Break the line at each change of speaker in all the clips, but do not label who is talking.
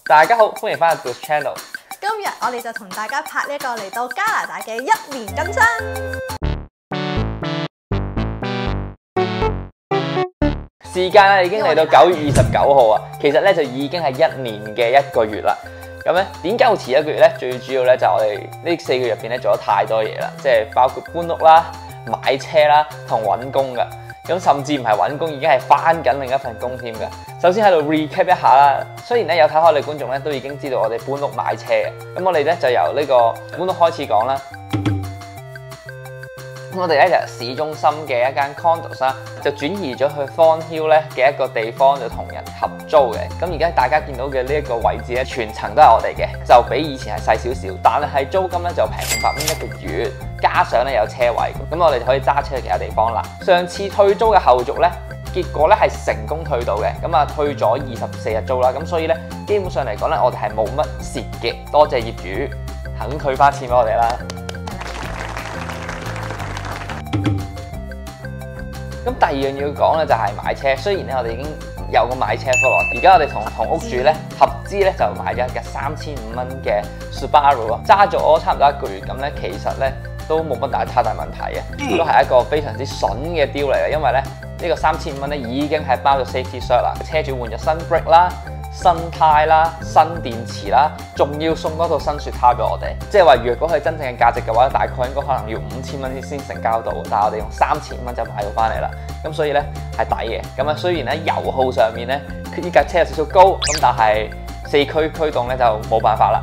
大家好，歡迎翻到 channel。
今日我哋就同大家拍呢個嚟到加拿大嘅1年更新。
時間咧已經嚟到9月29號啊，其實咧就已經係1年嘅1個月啦。咁咧點解會遲1個月咧？最主要咧就係我哋呢4個月入邊咧做咗太多嘢啦，即係包括搬屋啦、買車啦同揾工噶。咁甚至唔係揾工，已經係返緊另一份工添㗎。首先喺度 recap 一下啦。雖然咧有睇開我哋觀眾咧都已經知道我哋搬屋買車嘅，咁我哋咧就由呢個搬屋開始講啦。咁我哋咧就由市中心嘅一間 condos 啦，就轉移咗去 Thorn Hill 咧嘅一個地方，就同人合租嘅。咁而家大家見到嘅呢一個位置咧，全層都係我哋嘅，就比以前係細少少，但係租金咧就平500蚊1個月，加上咧有車位，咁我哋就可以揸車去其他地方啦。上次退租嘅後續咧，結果咧係成功退到嘅，咁啊退咗24日租啦，咁所以咧基本上嚟講咧，我哋係冇乜蝕嘅。多謝業主肯退翻錢俾我哋啦。咁第二樣要講咧就係買車，雖然咧我哋已經有個買車科羅，而家我哋同屋主咧合資咧就買咗一架3500蚊嘅 Subaru 啊，揸咗差唔多1個月咁咧，其實咧都冇乜太大問題嘅，都係一個非常之筍嘅 deal 嚟嘅，因為咧呢個3500蚊咧已經係包咗 safety cert 啦，車主換咗新 brake 啦、新胎啦、新電池啦，仲要送多套新雪胎俾我哋。即係話，如果佢真正嘅價值嘅話，大概應該可能要5000蚊先成交到，但係我哋用3000蚊就買到翻嚟啦。咁所以咧係抵嘅。咁啊，雖然咧油耗上面咧呢架車有少少高，咁但係4驅驅動咧就冇辦法啦。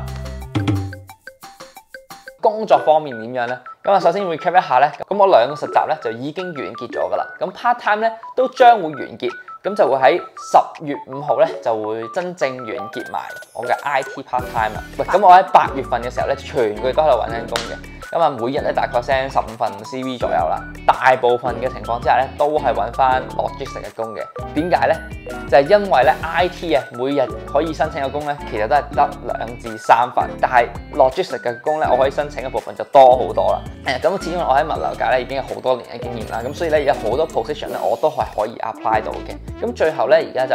工作方面點樣呢？咁啊，首先 recap 一下咧，咁我2個實習咧就已經完結咗噶啦。咁 part time 咧都將會完結，咁就會喺10月5號咧就會真正完結埋我嘅 IT part time 啦。喂，咁我喺8月份嘅時候咧，全個月都喺度揾緊工嘅。咁啊，每日咧大概 send 15份 CV 左右啦。大部分嘅情況之下咧，都係揾翻 logistics 嘅工嘅。點解咧？就係因為咧 IT 啊，每日可以申請嘅工咧，其實都係得2至3份。但係 logistics 嘅工咧，我可以申請嘅部分就多好多啦。咁始終我喺物流界咧已經有好多年嘅經驗啦。咁所以咧有好多 position 咧，我都係可以 apply 到嘅。咁最後咧，而家就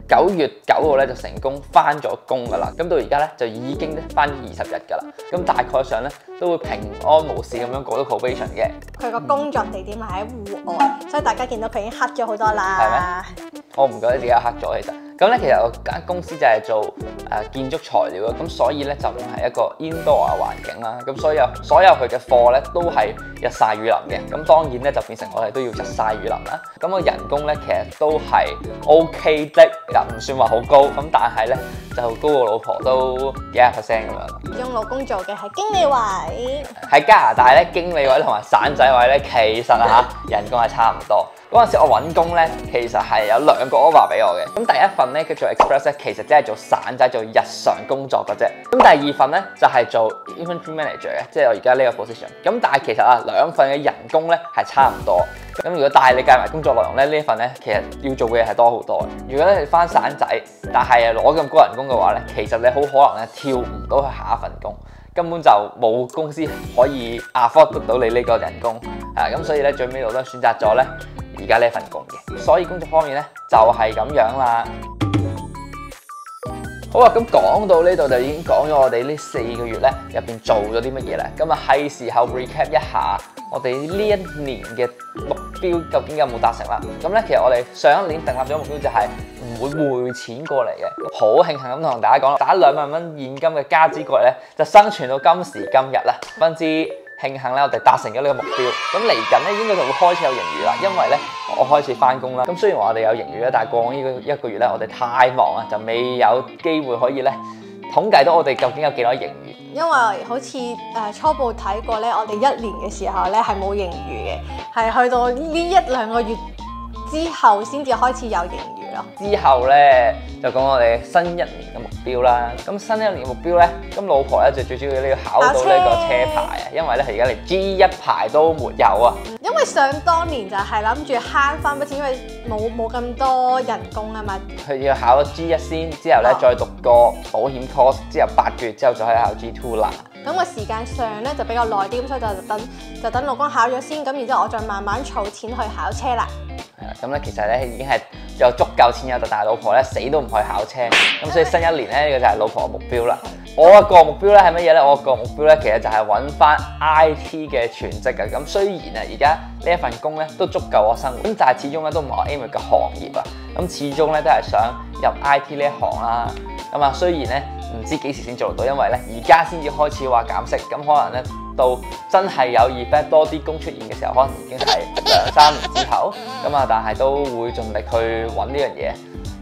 9月9號咧就成功翻咗工噶啦。咁到而家咧就已經翻20日噶啦。咁大概上咧都會平安無事咁樣過到 probation 嘅。
佢個工作地點係喺戶外，所以大家見到佢已經黑咗好多啦。
係咩？我唔覺得自己有黑咗，其實。咁咧，其實我間公司就係做建築材料嘅，咁所以咧就唔係一個 indoor 嘅環境啦。咁所有佢嘅貨咧都係日曬雨淋嘅。咁當然咧就變成我哋都要日曬雨淋啦。咁個人工咧其實都係 OK 的，又唔算話好高。咁但係咧就高過老婆都幾10%咁樣。
用老公做嘅係經理位。喺
加拿大咧，經理位同埋散仔位咧，其實人工係差唔多。嗰陣時我揾工咧，其實係有2個 offer 俾我嘅。咁第一份咧叫做 Express 咧，其實只係做散仔做日常工作嘅啫。咁第2份咧就係做 Inventory Manager 嘅，即係我而家呢個 position。咁但係其實2份嘅人工咧係差唔多。咁如果但係你計埋工作內容咧，呢份咧其實要做嘅嘢係多好多。如果咧你翻散仔，但係攞咁高人工嘅話咧，其實你好可能咧跳唔到去下一份工。根本就冇公司可以 afford 得到你呢個人工，咁所以咧最尾我都選擇咗咧而家呢份工嘅。所以工作方面咧就係咁樣啦。好啊，咁講到呢度就已經講咗我哋呢4個月咧入邊做咗啲乜嘢啦。咁啊係時候 recap 一下我哋呢1年嘅目標究竟有冇達成啦。咁咧其實我哋上一年訂立咗目標就係唔會匯錢過嚟嘅。好慶幸咁同大家講，打2萬蚊現金嘅加資過嚟咧，就生存到今時今日啦。十分之慶幸咧，我哋達成咗呢個目標。咁嚟緊咧應該就會開始有盈餘啦，因為咧我開始翻工啦。咁雖然話我哋有盈餘咧，但係過往呢1個月咧，我哋太忙啊，就未有機會可以咧統計到我哋究竟有幾多盈餘。
因為好似初步睇過咧，我哋1年嘅時候咧係冇盈餘嘅，係去到呢1-2個月之後先至開始有盈餘咯。
之後咧就講我哋新1年嘅目標啦。咁新1年嘅目標咧，咁老婆咧就最主要你要考到呢個車牌啊，因為咧佢而家連 G1 牌都沒有啊。
因為想當年就係諗住慳翻筆錢，因為冇咁多人工啊嘛。
佢要考咗 G1 先，之後咧再讀個保險 course， 之後8個月之後就可以考 G2 啦。
咁個時間上咧就比較耐啲，咁所以就等老公考咗先，咁然之後我再慢慢儲錢去考車啦。
係啦，咁咧其實咧已經係有足夠錢有就帶老婆咧，死都唔去考車。咁所以新一年咧，呢個就係老婆嘅目標啦。我個目標咧係乜嘢咧？我個目標咧其實就係揾翻 IT 嘅全職嘅。咁雖然啊，而家呢一份工咧都足夠我生活，咁但係始終咧都唔係我 aim 嘅行業啊。咁始終咧都係想入 IT 呢一行啦。咁啊，雖然咧唔知幾時先做到，因為咧而家先至開始話減息，咁可能咧到真係有 effect 多啲工出現嘅時候，可能已經係2-3年之後。咁啊，但係都會盡力去揾呢樣嘢。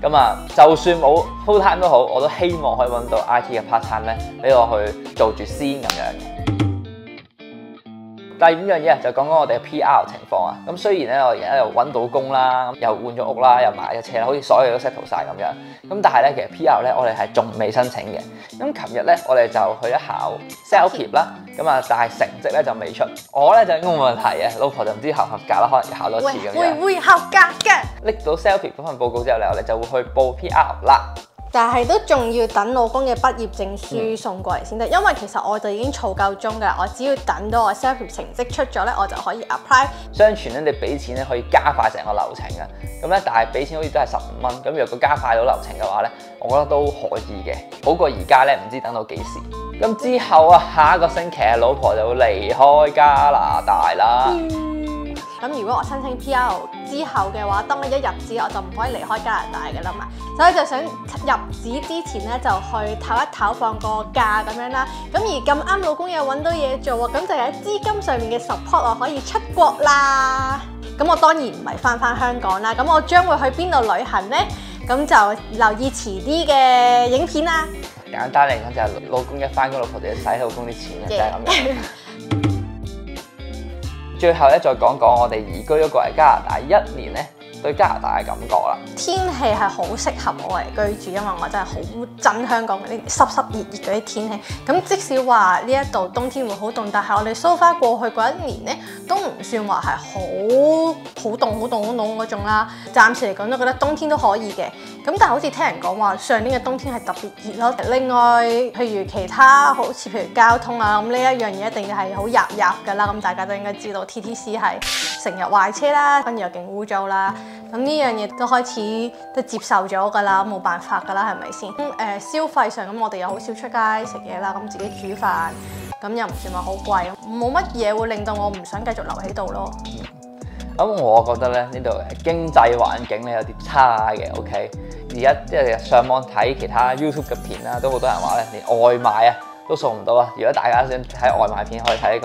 咁啊，就算冇 full time 都好，我都希望可以揾到 IT 嘅 part time 咧，俾我去做住先咁樣嘅。第5樣嘢就講講我哋嘅 PR 情況啊。咁雖然咧我而家又揾到工啦，又換咗屋啦，又買咗車啦，好似所有嘢都 settle 晒咁樣。咁但係咧，其實 PR 咧我哋係仲未申請嘅。咁琴日咧我哋就去咗考 CELPIP 啦。咁啊，但係成績咧就未出。我咧就應該冇問題嘅，老婆就唔知合唔合格啦，可能要考多次咁樣。
會合格嘅。
拎到 CELPIP 嗰份報告之後咧，我哋就會去報 PR 啦。
但係都仲要等老公嘅畢業證書送過嚟先得，因為其實我就已經儲夠鐘㗎，我只要等到我 CELPIP 成績出咗咧，我就可以 apply。
相傳咧，你俾錢咧可以加快成個流程嘅，咁咧但係俾錢好似都係15蚊，咁若果加快到流程嘅話咧，我覺得都可以嘅，好過而家咧唔知等到幾時。咁之後啊，下一個星期啊，老婆就會離開加拿大啦。
咁如果我申請 PR 之後嘅話，當我一入紙我就唔可以離開加拿大嘅啦嘛，所以就想入紙之前咧就去唞一唞放個假咁樣啦。咁而咁啱老公又揾到嘢做喎，咁就有資金上面嘅 support 我可以出國啦。咁我當然唔係翻香港啦，咁我將會去邊度旅行呢？咁就留意遲啲嘅影片啦。
簡單嚟講就係老公一翻工，老婆就要使老公啲錢嘅，就係咁樣。最後咧，再講講我哋移居咗過嚟加拿大1年咧，對加拿大嘅感覺啦。
天氣係好適合我嚟居住，因為我真係好憎香港嗰啲濕熱嗰啲天氣。咁即使話呢一度冬天會好凍，但係我哋so far過去嗰1年咧，都唔算話係好凍嗰種啦。暫時嚟講都覺得冬天都可以嘅。咁但係好似聽人講話上年嘅冬天係特別熱咯。另外，譬如其他好似譬如交通啊，咁呢一樣嘢一定係好入㗎啦。咁大家都應該知道 TTC 係成日壞車啦，跟住又勁污糟啦。咁呢樣嘢都開始都接受咗㗎啦，冇辦法㗎啦，係咪先？消費上咁我哋又好少出街食嘢啦，咁自己煮飯，咁又唔算話好貴，冇乜嘢會令到我唔想繼續留喺度咯。
咁我覺得咧呢度經濟環境咧有啲差嘅 ，OK。而家即係上網睇其他 YouTube 嘅片啦，都好多人話咧連外賣啊都送唔到啊。如果大家想睇外賣片，可以睇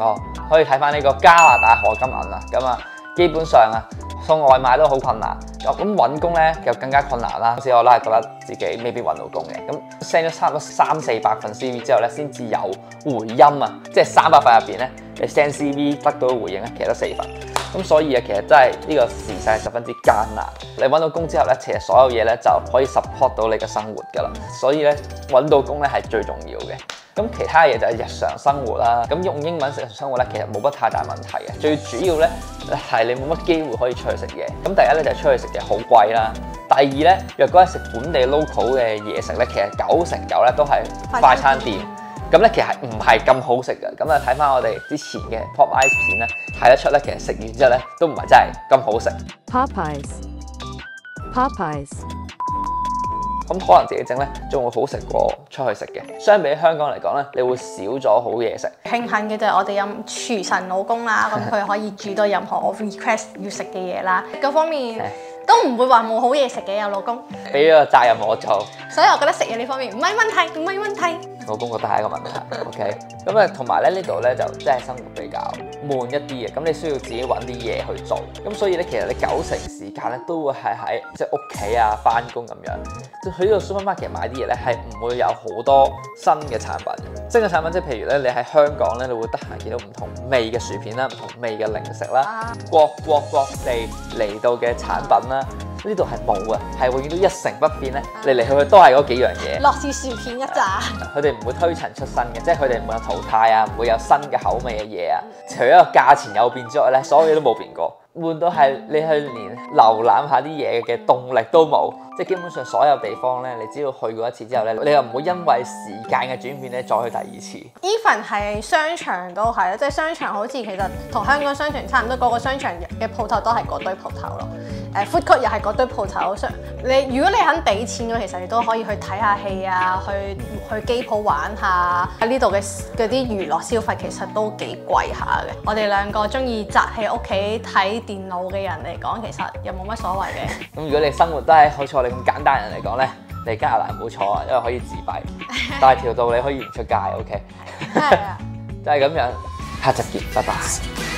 可以睇翻呢個加拿大何金銀啊。咁啊，基本上啊送外賣都好困難，咁揾工咧又更加困難啦。所以我咧係覺得自己未必揾到工嘅。咁 send 咗差唔多300-400份 CV 之後咧，先至有回音啊。即係300份入邊咧，你 send CV 得到嘅回應咧，其實得4份。咁所以啊，其實真係呢個時勢係十分之艱難。你揾到工之後咧，其實所有嘢咧就可以 support 到你嘅生活㗎啦。所以咧揾到工咧係最重要嘅。咁其他嘢就係日常生活啦。咁用英文日常生活咧，其實冇乜太大問題嘅。最主要咧係你冇乜機會可以出去食嘢。咁第一咧就係出去食嘢好貴啦。第二咧，若果係食本地 local 嘅嘢食咧，其實9成9咧都係快餐店。咁咧其實唔係咁好食嘅。咁啊睇翻我哋之前嘅 Popeyes 片咧，睇得出咧其實食完之後咧都唔係真係咁好食。
Popeyes。
咁可能自己整咧，仲會好食過出去食嘅。相比香港嚟講咧，你會少咗好嘢食。
慶幸嘅就係我哋有廚神老公啦，咁佢可以煮到任何我 request 要食嘅嘢啦。嗰方面都唔會話冇好嘢食嘅，有老公
俾咗個責任我做，
所以我覺得食嘢呢方面唔係問題，唔係問題。
老公覺得係一個問題，OK。咁啊，同埋咧呢度咧就真係生活比較悶一啲嘅，咁你需要自己揾啲嘢去做，咁所以咧其實你9成時間咧都會係喺即係屋企啊翻工咁樣。去呢個 supermarket 買啲嘢咧係唔會有好多新嘅產品。新嘅產品即係譬如咧你喺香港咧，你會得閒見到唔同味嘅薯片啦、唔同味嘅零食啦、各地嚟到嘅產品啦。呢度係冇嘅，係永遠都一成不變咧，嚟嚟去去都係嗰幾樣嘢。
樂事薯片一紮，佢
哋唔會推陳出新嘅，即係佢哋唔會有淘汰啊，唔會有新嘅口味嘅嘢啊。除咗個價錢有變之外咧，所有嘢都冇變過。換到係你去連瀏覽下啲嘢嘅動力都冇，即係基本上所有地方咧，你只要去過一次之後咧，你又唔會因為時間嘅轉變咧再去第二次。
Even 係商場都係啦，即係商場好似其實同香港商場差唔多，個個商場嘅鋪頭都係嗰堆鋪頭咯。food court 又係嗰堆鋪頭，如果你肯俾錢嘅，其實你都可以去睇下戲啊，去機鋪玩下。呢度嘅嗰啲娛樂消費其實都幾貴下嘅。我哋兩個中意宅喺屋企睇電腦嘅人嚟講，其實又冇乜所謂嘅。
咁如果你生活都係好似我哋咁簡單人嚟講咧，嚟加拿大唔好坐啊，因為可以自閉，大條道理可以唔出街，OK？
係啊，
就係咁樣，下集見，拜拜。